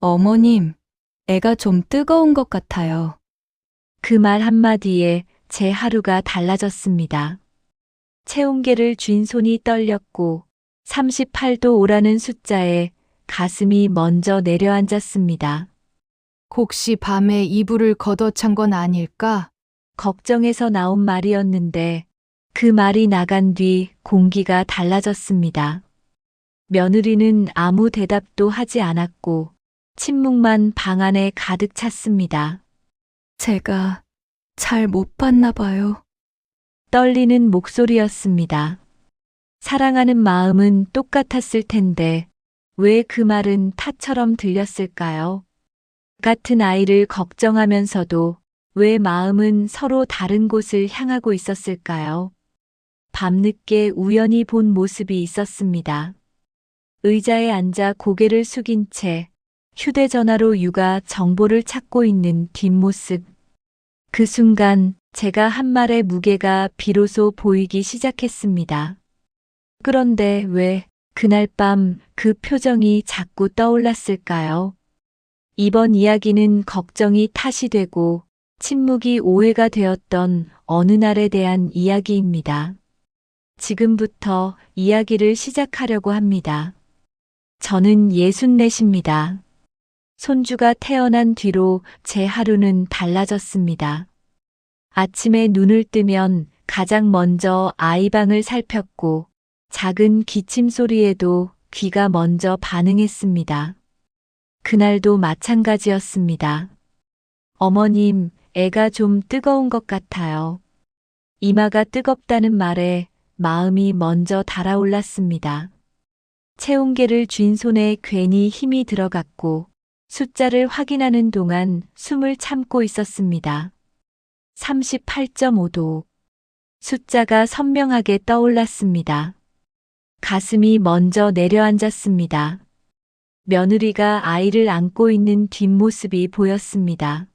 어머님, 애가 좀 뜨거운 것 같아요. 그 말 한마디에 제 하루가 달라졌습니다. 체온계를 쥔 손이 떨렸고 38도 오라는 숫자에 가슴이 먼저 내려앉았습니다. 혹시 밤에 이불을 걷어찬 건 아닐까? 걱정해서 나온 말이었는데 그 말이 나간 뒤 공기가 달라졌습니다. 며느리는 아무 대답도 하지 않았고 침묵만 방 안에 가득 찼습니다. 제가 잘 못 봤나 봐요. 떨리는 목소리였습니다. 사랑하는 마음은 똑같았을 텐데 왜 그 말은 타처럼 들렸을까요? 같은 아이를 걱정하면서도 왜 마음은 서로 다른 곳을 향하고 있었을까요? 밤늦게 우연히 본 모습이 있었습니다. 의자에 앉아 고개를 숙인 채 휴대전화로 육아 정보를 찾고 있는 뒷모습. 그 순간 제가 한 말의 무게가 비로소 보이기 시작했습니다. 그런데 왜 그날 밤 그 표정이 자꾸 떠올랐을까요? 이번 이야기는 걱정이 탓이 되고 침묵이 오해가 되었던 어느 날에 대한 이야기입니다. 지금부터 이야기를 시작하려고 합니다. 저는 64입니다. 손주가 태어난 뒤로 제 하루는 달라졌습니다. 아침에 눈을 뜨면 가장 먼저 아이 방을 살폈고 작은 기침 소리에도 귀가 먼저 반응했습니다. 그날도 마찬가지였습니다. 어머님, 애가 좀 뜨거운 것 같아요. 이마가 뜨겁다는 말에 마음이 먼저 달아올랐습니다. 체온계를 쥔 손에 괜히 힘이 들어갔고 숫자를 확인하는 동안 숨을 참고 있었습니다. 38.5도. 숫자가 선명하게 떠올랐습니다. 가슴이 먼저 내려앉았습니다. 며느리가 아이를 안고 있는 뒷모습이 보였습니다.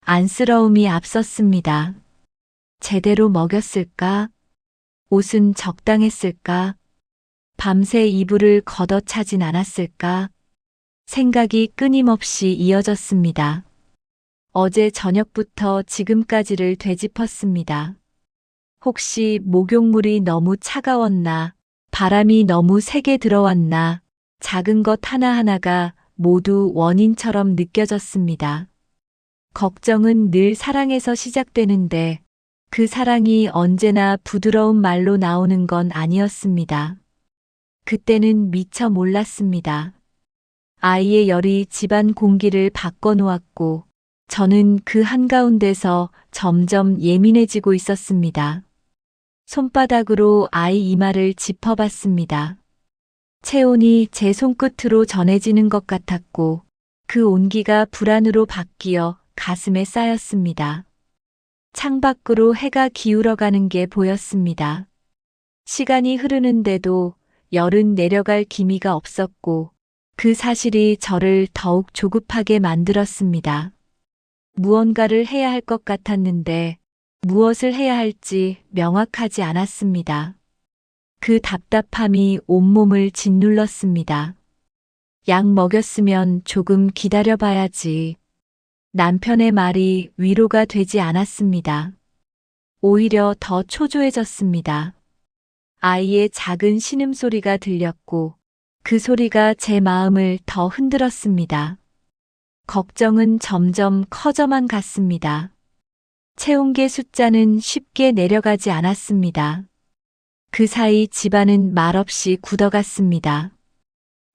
안쓰러움이 앞섰습니다. 제대로 먹였을까? 옷은 적당했을까? 밤새 이불을 걷어차진 않았을까? 생각이 끊임없이 이어졌습니다. 어제 저녁부터 지금까지를 되짚었습니다. 혹시 목욕물이 너무 차가웠나? 바람이 너무 세게 들어왔나? 작은 것 하나하나가 모두 원인처럼 느껴졌습니다. 걱정은 늘 사랑에서 시작되는데 그 사랑이 언제나 부드러운 말로 나오는 건 아니었습니다. 그때는 미처 몰랐습니다. 아이의 열이 집안 공기를 바꿔놓았고 저는 그 한가운데서 점점 예민해지고 있었습니다. 손바닥으로 아이 이마를 짚어봤습니다. 체온이 제 손끝으로 전해지는 것 같았고 그 온기가 불안으로 바뀌어 가슴에 쌓였습니다. 창밖으로 해가 기울어가는 게 보였습니다. 시간이 흐르는데도 열은 내려갈 기미가 없었고 그 사실이 저를 더욱 조급하게 만들었습니다. 무언가를 해야 할 것 같았는데 무엇을 해야 할지 명확하지 않았습니다. 그 답답함이 온몸을 짓눌렀습니다. 약 먹였으면 조금 기다려봐야지. 남편의 말이 위로가 되지 않았습니다. 오히려 더 초조해졌습니다. 아이의 작은 신음소리가 들렸고 그 소리가 제 마음을 더 흔들었습니다. 걱정은 점점 커져만 갔습니다. 체온계 숫자는 쉽게 내려가지 않았습니다. 그 사이 집안은 말없이 굳어갔습니다.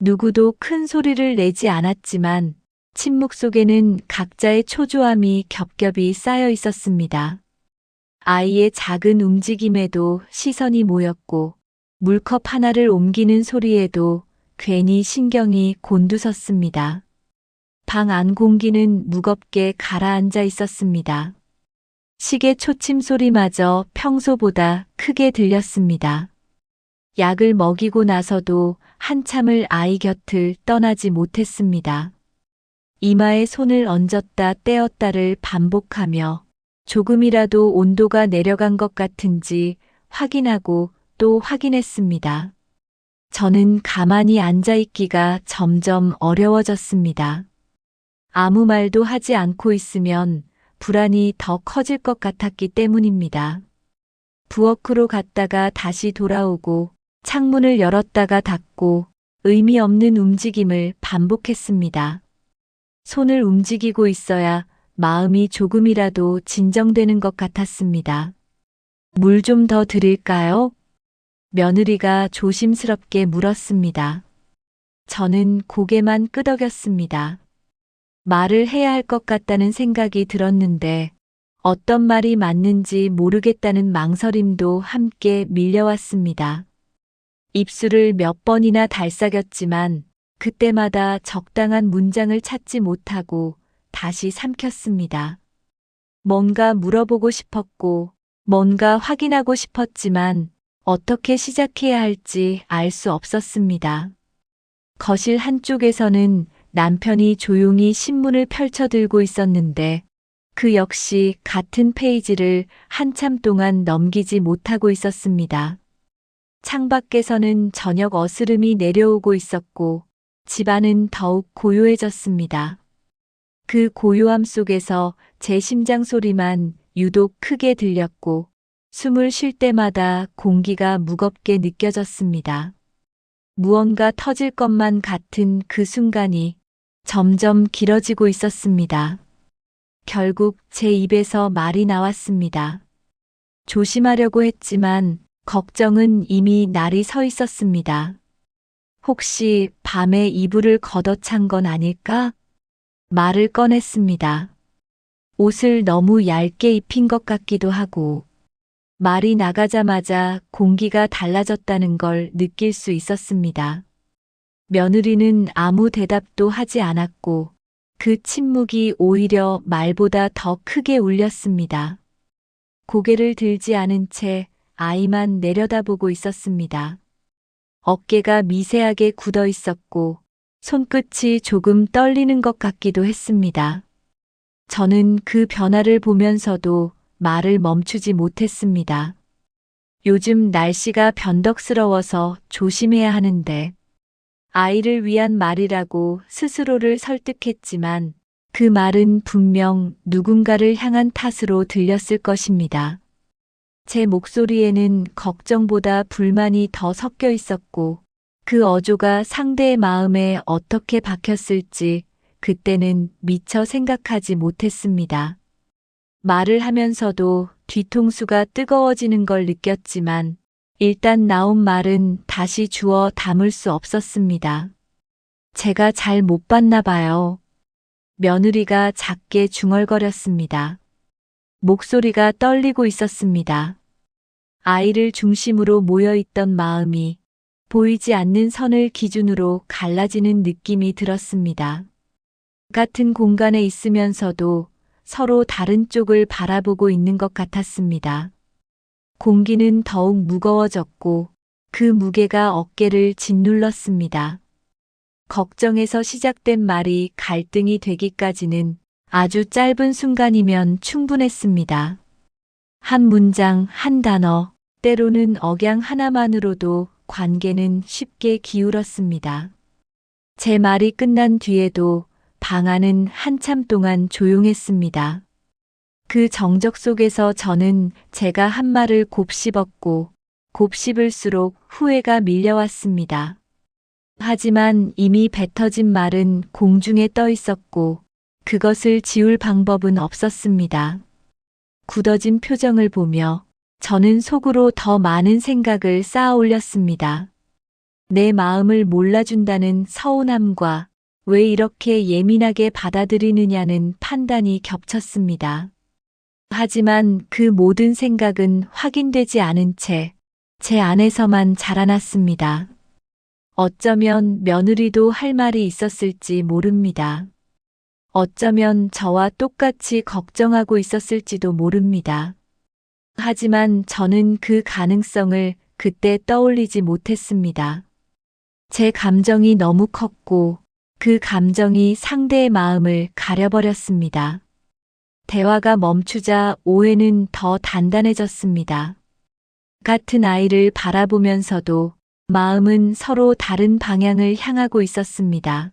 누구도 큰 소리를 내지 않았지만 침묵 속에는 각자의 초조함이 겹겹이 쌓여 있었습니다. 아이의 작은 움직임에도 시선이 모였고 물컵 하나를 옮기는 소리에도 괜히 신경이 곤두섰습니다. 방 안 공기는 무겁게 가라앉아 있었습니다. 시계 초침 소리마저 평소보다 크게 들렸습니다. 약을 먹이고 나서도 한참을 아이 곁을 떠나지 못했습니다. 이마에 손을 얹었다 떼었다를 반복하며 조금이라도 온도가 내려간 것 같은지 확인하고 또 확인했습니다. 저는 가만히 앉아 있기가 점점 어려워졌습니다. 아무 말도 하지 않고 있으면 불안이 더 커질 것 같았기 때문입니다. 부엌으로 갔다가 다시 돌아오고 창문을 열었다가 닫고 의미 없는 움직임을 반복했습니다. 손을 움직이고 있어야 마음이 조금이라도 진정되는 것 같았습니다. 물 좀 더 드릴까요? 며느리가 조심스럽게 물었습니다. 저는 고개만 끄덕였습니다. 말을 해야 할 것 같다는 생각이 들었는데 어떤 말이 맞는지 모르겠다는 망설임도 함께 밀려왔습니다. 입술을 몇 번이나 달싹였지만 그때마다 적당한 문장을 찾지 못하고 다시 삼켰습니다. 뭔가 물어보고 싶었고 뭔가 확인하고 싶었지만 어떻게 시작해야 할지 알 수 없었습니다. 거실 한쪽에서는 남편이 조용히 신문을 펼쳐들고 있었는데 그 역시 같은 페이지를 한참 동안 넘기지 못하고 있었습니다. 창밖에서는 저녁 어스름이 내려오고 있었고 집안은 더욱 고요해졌습니다. 그 고요함 속에서 제 심장 소리만 유독 크게 들렸고 숨을 쉴 때마다 공기가 무겁게 느껴졌습니다. 무언가 터질 것만 같은 그 순간이 점점 길어지고 있었습니다. 결국 제 입에서 말이 나왔습니다. 조심하려고 했지만 걱정은 이미 날이 서 있었습니다. 혹시 밤에 이불을 걷어찬 건 아닐까? 말을 꺼냈습니다. 옷을 너무 얇게 입힌 것 같기도 하고 말이 나가자마자 공기가 달라졌다는 걸 느낄 수 있었습니다. 며느리는 아무 대답도 하지 않았고 그 침묵이 오히려 말보다 더 크게 울렸습니다. 고개를 들지 않은 채 아이만 내려다보고 있었습니다. 어깨가 미세하게 굳어 있었고 손끝이 조금 떨리는 것 같기도 했습니다. 저는 그 변화를 보면서도 말을 멈추지 못했습니다. 요즘 날씨가 변덕스러워서 조심해야 하는데 아이를 위한 말이라고 스스로를 설득했지만 그 말은 분명 누군가를 향한 탓으로 들렸을 것입니다. 제 목소리에는 걱정보다 불만이 더 섞여 있었고 그 어조가 상대의 마음에 어떻게 박혔을지 그때는 미처 생각하지 못했습니다. 말을 하면서도 뒤통수가 뜨거워지는 걸 느꼈지만 일단 나온 말은 다시 주워 담을 수 없었습니다. 제가 잘 못 봤나 봐요. 며느리가 작게 중얼거렸습니다. 목소리가 떨리고 있었습니다. 아이를 중심으로 모여있던 마음이 보이지 않는 선을 기준으로 갈라지는 느낌이 들었습니다. 같은 공간에 있으면서도 서로 다른 쪽을 바라보고 있는 것 같았습니다. 공기는 더욱 무거워졌고 그 무게가 어깨를 짓눌렀습니다. 걱정에서 시작된 말이 갈등이 되기까지는 아주 짧은 순간이면 충분했습니다. 한 문장, 한 단어, 때로는 억양 하나만으로도 관계는 쉽게 기울었습니다. 제 말이 끝난 뒤에도 방 안은 한참 동안 조용했습니다. 그 정적 속에서 저는 제가 한 말을 곱씹었고 곱씹을수록 후회가 밀려왔습니다. 하지만 이미 뱉어진 말은 공중에 떠 있었고 그것을 지울 방법은 없었습니다. 굳어진 표정을 보며 저는 속으로 더 많은 생각을 쌓아 올렸습니다. 내 마음을 몰라준다는 서운함과 왜 이렇게 예민하게 받아들이느냐는 판단이 겹쳤습니다. 하지만 그 모든 생각은 확인되지 않은 채 제 안에서만 자라났습니다. 어쩌면 며느리도 할 말이 있었을지 모릅니다. 어쩌면 저와 똑같이 걱정하고 있었을지도 모릅니다. 하지만 저는 그 가능성을 그때 떠올리지 못했습니다. 제 감정이 너무 컸고 그 감정이 상대의 마음을 가려버렸습니다. 대화가 멈추자 오해는 더 단단해졌습니다. 같은 아이를 바라보면서도 마음은 서로 다른 방향을 향하고 있었습니다.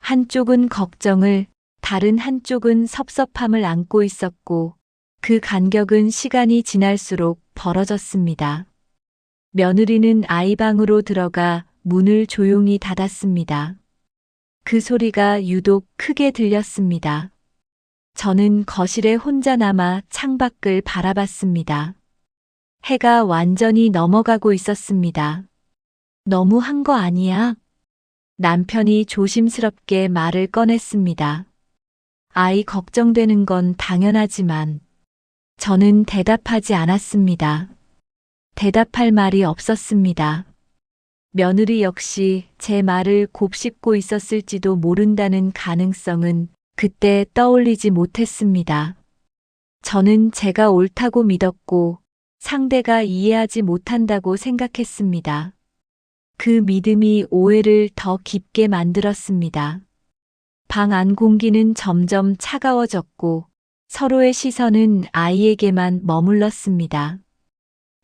한쪽은 걱정을, 다른 한쪽은 섭섭함을 안고 있었고, 그 간격은 시간이 지날수록 벌어졌습니다. 며느리는 아이 방으로 들어가 문을 조용히 닫았습니다. 그 소리가 유독 크게 들렸습니다. 저는 거실에 혼자 남아 창밖을 바라봤습니다. 해가 완전히 넘어가고 있었습니다. 너무 한 거 아니야? 남편이 조심스럽게 말을 꺼냈습니다. 아이 걱정되는 건 당연하지만 저는 대답하지 않았습니다. 대답할 말이 없었습니다. 며느리 역시 제 말을 곱씹고 있었을지도 모른다는 가능성은 그때 떠올리지 못했습니다. 저는 제가 옳다고 믿었고 상대가 이해하지 못한다고 생각했습니다. 그 믿음이 오해를 더 깊게 만들었습니다. 방 안 공기는 점점 차가워졌고 서로의 시선은 아이에게만 머물렀습니다.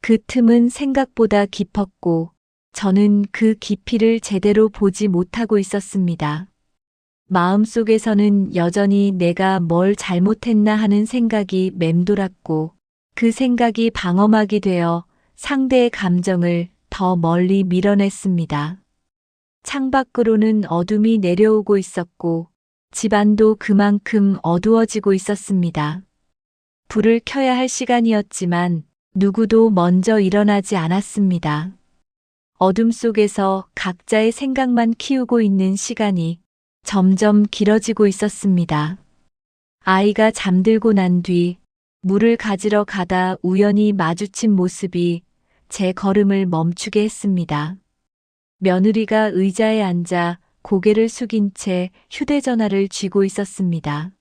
그 틈은 생각보다 깊었고 저는 그 깊이를 제대로 보지 못하고 있었습니다. 마음속에서는 여전히 내가 뭘 잘못했나 하는 생각이 맴돌았고 그 생각이 방어막이 되어 상대의 감정을 더 멀리 밀어냈습니다. 창밖으로는 어둠이 내려오고 있었고 집안도 그만큼 어두워지고 있었습니다. 불을 켜야 할 시간이었지만 누구도 먼저 일어나지 않았습니다. 어둠 속에서 각자의 생각만 키우고 있는 시간이 점점 길어지고 있었습니다. 아이가 잠들고 난 뒤 물을 가지러 가다 우연히 마주친 모습이 제 걸음을 멈추게 했습니다. 며느리가 의자에 앉아 고개를 숙인 채 휴대전화를 쥐고 있었습니다.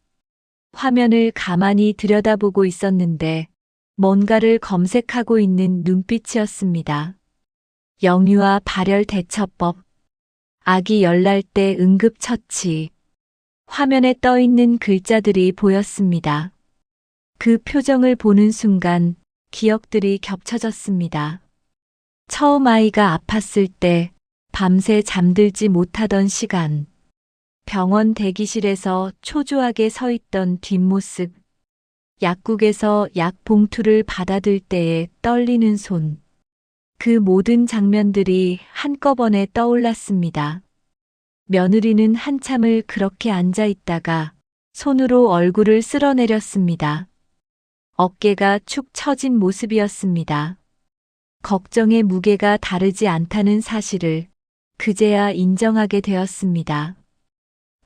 화면을 가만히 들여다보고 있었는데 뭔가를 검색하고 있는 눈빛이었습니다. 영유아 발열 대처법, 아기 열날 때 응급처치. 화면에 떠 있는 글자들이 보였습니다. 그 표정을 보는 순간 기억들이 겹쳐졌습니다. 처음 아이가 아팠을 때 밤새 잠들지 못하던 시간, 병원 대기실에서 초조하게 서 있던 뒷모습, 약국에서 약 봉투를 받아들 때의 떨리는 손. 그 모든 장면들이 한꺼번에 떠올랐습니다. 며느리는 한참을 그렇게 앉아 있다가 손으로 얼굴을 쓸어내렸습니다. 어깨가 축 처진 모습이었습니다. 걱정의 무게가 다르지 않다는 사실을 그제야 인정하게 되었습니다.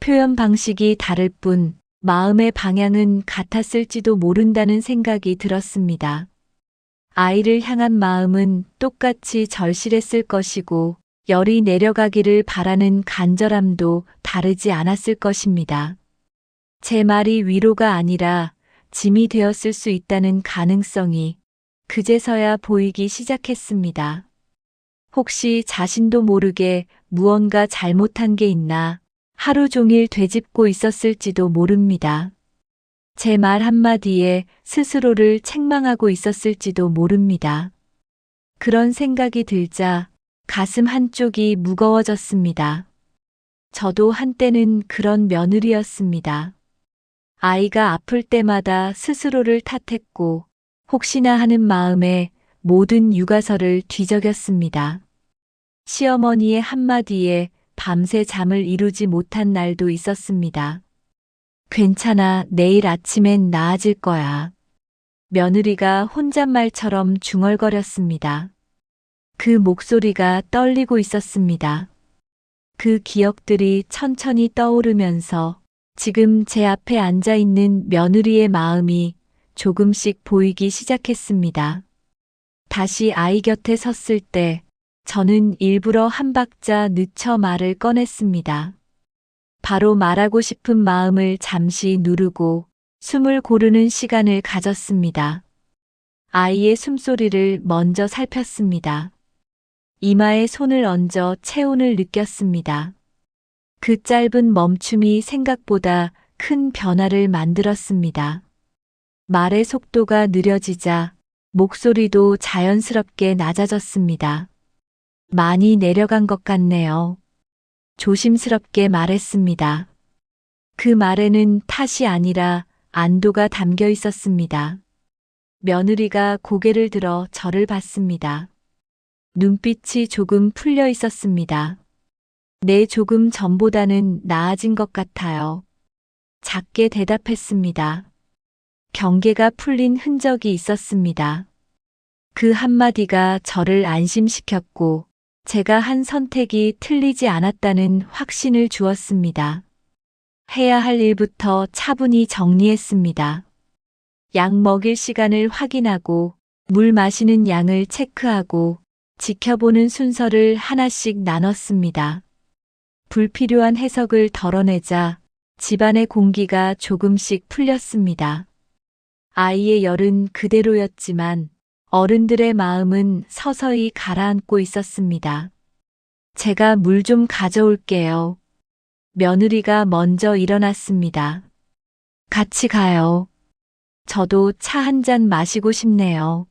표현 방식이 다를 뿐 마음의 방향은 같았을지도 모른다는 생각이 들었습니다. 아이를 향한 마음은 똑같이 절실했을 것이고 열이 내려가기를 바라는 간절함도 다르지 않았을 것입니다. 제 말이 위로가 아니라 짐이 되었을 수 있다는 가능성이 그제서야 보이기 시작했습니다. 혹시 자신도 모르게 무언가 잘못한 게 있나 하루 종일 되짚고 있었을지도 모릅니다. 제 말 한마디에 스스로를 책망하고 있었을지도 모릅니다. 그런 생각이 들자 가슴 한쪽이 무거워졌습니다. 저도 한때는 그런 며느리였습니다. 아이가 아플 때마다 스스로를 탓했고 혹시나 하는 마음에 모든 육아서를 뒤적였습니다. 시어머니의 한마디에 밤새 잠을 이루지 못한 날도 있었습니다. 괜찮아, 내일 아침엔 나아질 거야. 며느리가 혼잣말처럼 중얼거렸습니다. 그 목소리가 떨리고 있었습니다. 그 기억들이 천천히 떠오르면서 지금 제 앞에 앉아 있는 며느리의 마음이 조금씩 보이기 시작했습니다. 다시 아이 곁에 섰을 때 저는 일부러 한 박자 늦춰 말을 꺼냈습니다. 바로 말하고 싶은 마음을 잠시 누르고 숨을 고르는 시간을 가졌습니다. 아이의 숨소리를 먼저 살폈습니다. 이마에 손을 얹어 체온을 느꼈습니다. 그 짧은 멈춤이 생각보다 큰 변화를 만들었습니다. 말의 속도가 느려지자 목소리도 자연스럽게 낮아졌습니다. 많이 내려간 것 같네요. 조심스럽게 말했습니다. 그 말에는 탓이 아니라 안도가 담겨 있었습니다. 며느리가 고개를 들어 저를 봤습니다. 눈빛이 조금 풀려 있었습니다. 네, 조금 전보다는 나아진 것 같아요. 작게 대답했습니다. 경계가 풀린 흔적이 있었습니다. 그 한마디가 저를 안심시켰고 제가 한 선택이 틀리지 않았다는 확신을 주었습니다. 해야 할 일부터 차분히 정리했습니다. 약 먹일 시간을 확인하고 물 마시는 양을 체크하고 지켜보는 순서를 하나씩 나눴습니다. 불필요한 해석을 덜어내자 집안의 공기가 조금씩 풀렸습니다. 아이의 열은 그대로였지만 어른들의 마음은 서서히 가라앉고 있었습니다. 제가 물 좀 가져올게요. 며느리가 먼저 일어났습니다. 같이 가요. 저도 차 한 잔 마시고 싶네요.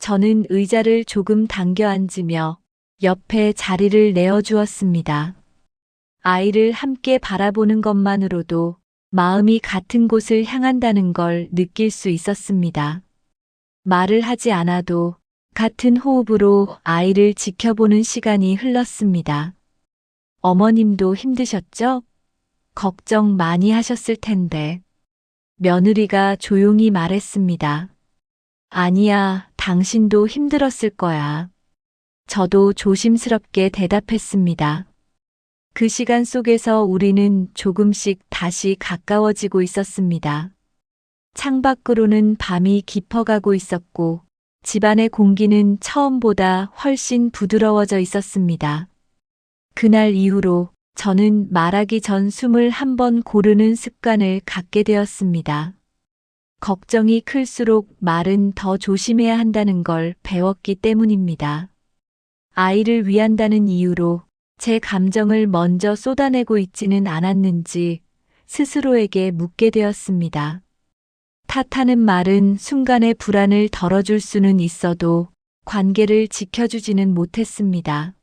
저는 의자를 조금 당겨 앉으며 옆에 자리를 내어주었습니다. 아이를 함께 바라보는 것만으로도 마음이 같은 곳을 향한다는 걸 느낄 수 있었습니다. 말을 하지 않아도 같은 호흡으로 아이를 지켜보는 시간이 흘렀습니다. 어머님도 힘드셨죠? 걱정 많이 하셨을 텐데. 며느리가 조용히 말했습니다. 아니야, 당신도 힘들었을 거야. 저도 조심스럽게 대답했습니다. 그 시간 속에서 우리는 조금씩 다시 가까워지고 있었습니다. 창밖으로는 밤이 깊어가고 있었고 집안의 공기는 처음보다 훨씬 부드러워져 있었습니다. 그날 이후로 저는 말하기 전 숨을 한 번 고르는 습관을 갖게 되었습니다. 걱정이 클수록 말은 더 조심해야 한다는 걸 배웠기 때문입니다. 아이를 위한다는 이유로 제 감정을 먼저 쏟아내고 있지는 않았는지 스스로에게 묻게 되었습니다. 탓하는 말은 순간의 불안을 덜어줄 수는 있어도 관계를 지켜주지는 못했습니다.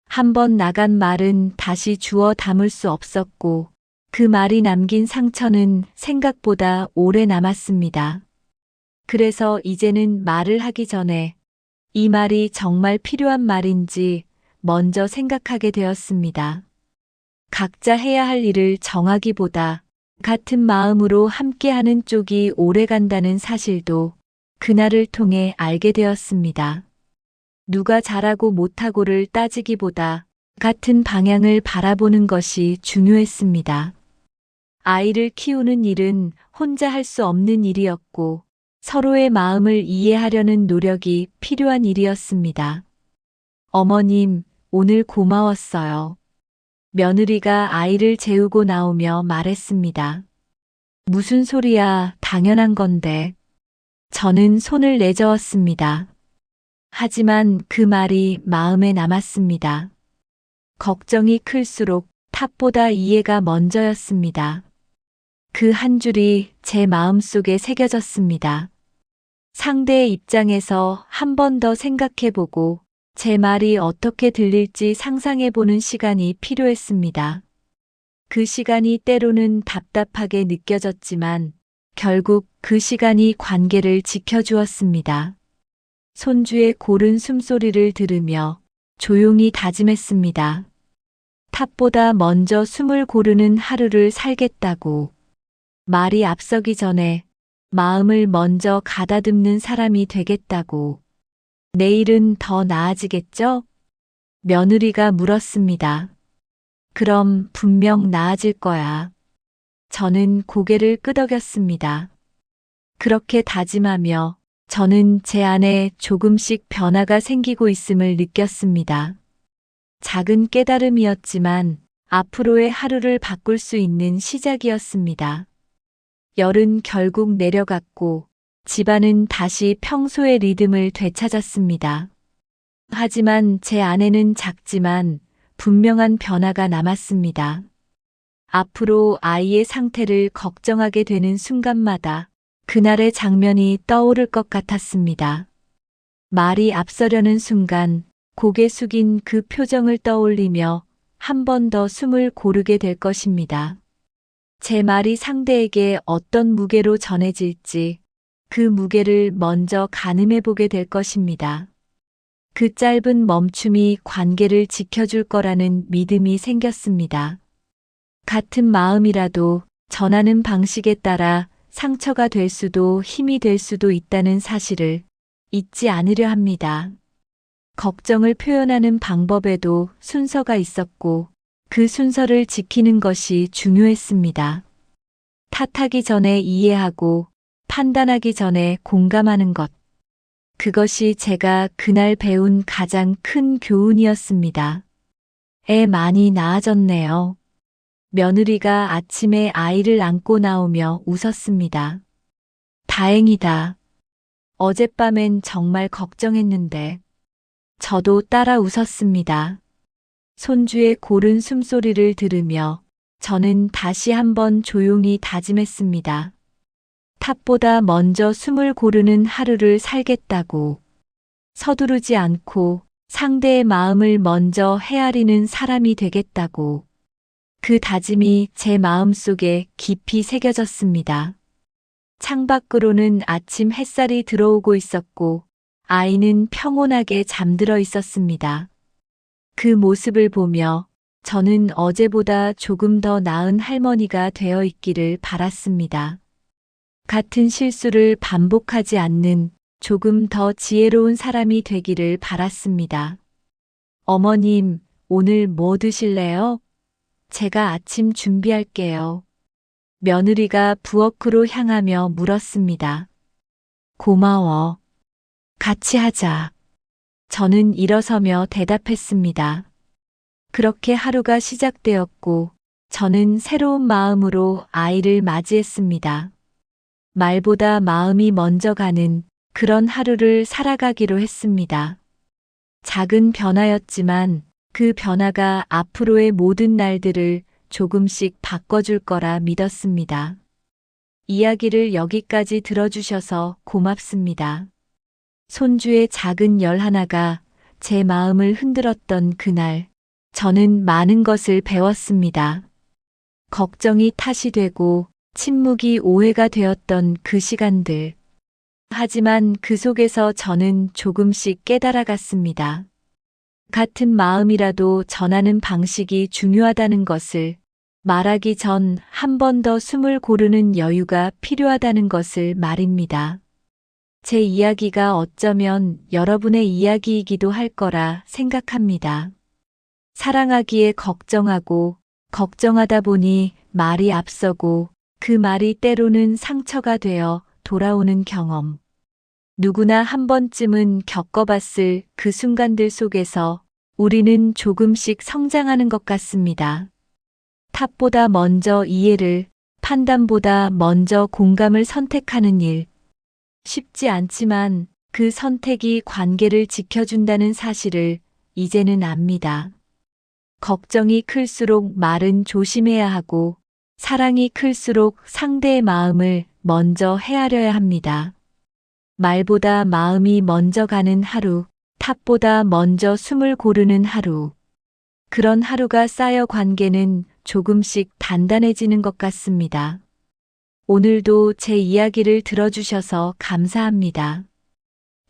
한 번 나간 말은 다시 주워 담을 수 없었고 그 말이 남긴 상처는 생각보다 오래 남았습니다. 그래서 이제는 말을 하기 전에 이 말이 정말 필요한 말인지 먼저 생각하게 되었습니다. 각자 해야 할 일을 정하기보다 같은 마음으로 함께하는 쪽이 오래 간다는 사실도 그날을 통해 알게 되었습니다. 누가 잘하고 못하고를 따지기보다 같은 방향을 바라보는 것이 중요했습니다. 아이를 키우는 일은 혼자 할 수 없는 일이었고 서로의 마음을 이해하려는 노력이 필요한 일이었습니다. 어머님, 오늘 고마웠어요. 며느리가 아이를 재우고 나오며 말했습니다. 무슨 소리야, 당연한 건데. 저는 손을 내저었습니다. 하지만 그 말이 마음에 남았습니다. 걱정이 클수록 탓보다 이해가 먼저였습니다. 그 한 줄이 제 마음속에 새겨졌습니다. 상대의 입장에서 한 번 더 생각해보고 제 말이 어떻게 들릴지 상상해보는 시간이 필요했습니다. 그 시간이 때로는 답답하게 느껴졌지만 결국 그 시간이 관계를 지켜주었습니다. 손주의 고른 숨소리를 들으며 조용히 다짐했습니다. 탓보다 먼저 숨을 고르는 하루를 살겠다고. 말이 앞서기 전에 마음을 먼저 가다듬는 사람이 되겠다고. 내일은 더 나아지겠죠? 며느리가 물었습니다. 그럼 분명 나아질 거야. 저는 고개를 끄덕였습니다. 그렇게 다짐하며 저는 제 안에 조금씩 변화가 생기고 있음을 느꼈습니다. 작은 깨달음이었지만 앞으로의 하루를 바꿀 수 있는 시작이었습니다. 열은 결국 내려갔고 집안은 다시 평소의 리듬을 되찾았습니다. 하지만 제 안에는 작지만 분명한 변화가 남았습니다. 앞으로 아이의 상태를 걱정하게 되는 순간마다 그날의 장면이 떠오를 것 같았습니다. 말이 앞서려는 순간 고개 숙인 그 표정을 떠올리며 한 번 더 숨을 고르게 될 것입니다. 제 말이 상대에게 어떤 무게로 전해질지 그 무게를 먼저 가늠해 보게 될 것입니다. 그 짧은 멈춤이 관계를 지켜줄 거라는 믿음이 생겼습니다. 같은 마음이라도 전하는 방식에 따라 상처가 될 수도 힘이 될 수도 있다는 사실을 잊지 않으려 합니다. 걱정을 표현하는 방법에도 순서가 있었고 그 순서를 지키는 것이 중요했습니다. 탓하기 전에 이해하고 판단하기 전에 공감하는 것. 그것이 제가 그날 배운 가장 큰 교훈이었습니다. 애 많이 나아졌네요. 며느리가 아침에 아이를 안고 나오며 웃었습니다. 다행이다. 어젯밤엔 정말 걱정했는데. 저도 따라 웃었습니다. 손주의 고른 숨소리를 들으며 저는 다시 한번 조용히 다짐했습니다. 탑보다 먼저 숨을 고르는 하루를 살겠다고. 서두르지 않고 상대의 마음을 먼저 헤아리는 사람이 되겠다고. 그 다짐이 제 마음속에 깊이 새겨졌습니다. 창밖으로는 아침 햇살이 들어오고 있었고 아이는 평온하게 잠들어 있었습니다. 그 모습을 보며 저는 어제보다 조금 더 나은 할머니가 되어 있기를 바랐습니다. 같은 실수를 반복하지 않는 조금 더 지혜로운 사람이 되기를 바랐습니다. 어머님, 오늘 뭐 드실래요? 제가 아침 준비할게요. 며느리가 부엌으로 향하며 물었습니다. 고마워. 같이 하자. 저는 일어서며 대답했습니다. 그렇게 하루가 시작되었고 저는 새로운 마음으로 아이를 맞이했습니다. 말보다 마음이 먼저 가는 그런 하루를 살아가기로 했습니다. 작은 변화였지만 그 변화가 앞으로의 모든 날들을 조금씩 바꿔줄 거라 믿었습니다. 이야기를 여기까지 들어주셔서 고맙습니다. 손주의 작은 열 하나가 제 마음을 흔들었던 그날, 저는 많은 것을 배웠습니다. 걱정이 탓이 되고 침묵이 오해가 되었던 그 시간들. 하지만 그 속에서 저는 조금씩 깨달아갔습니다. 같은 마음이라도 전하는 방식이 중요하다는 것을, 말하기 전 한 번 더 숨을 고르는 여유가 필요하다는 것을 말입니다. 제 이야기가 어쩌면 여러분의 이야기이기도 할 거라 생각합니다. 사랑하기에 걱정하고 걱정하다 보니 말이 앞서고 그 말이 때로는 상처가 되어 돌아오는 경험. 누구나 한 번쯤은 겪어봤을 그 순간들 속에서 우리는 조금씩 성장하는 것 같습니다. 탑보다 먼저 이해를, 판단보다 먼저 공감을 선택하는 일. 쉽지 않지만 그 선택이 관계를 지켜준다는 사실을 이제는 압니다. 걱정이 클수록 말은 조심해야 하고 사랑이 클수록 상대의 마음을 먼저 헤아려야 합니다. 말보다 마음이 먼저 가는 하루, 탑보다 먼저 숨을 고르는 하루. 그런 하루가 쌓여 관계는 조금씩 단단해지는 것 같습니다. 오늘도 제 이야기를 들어주셔서 감사합니다.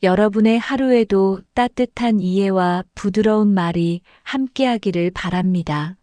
여러분의 하루에도 따뜻한 이해와 부드러운 말이 함께하기를 바랍니다.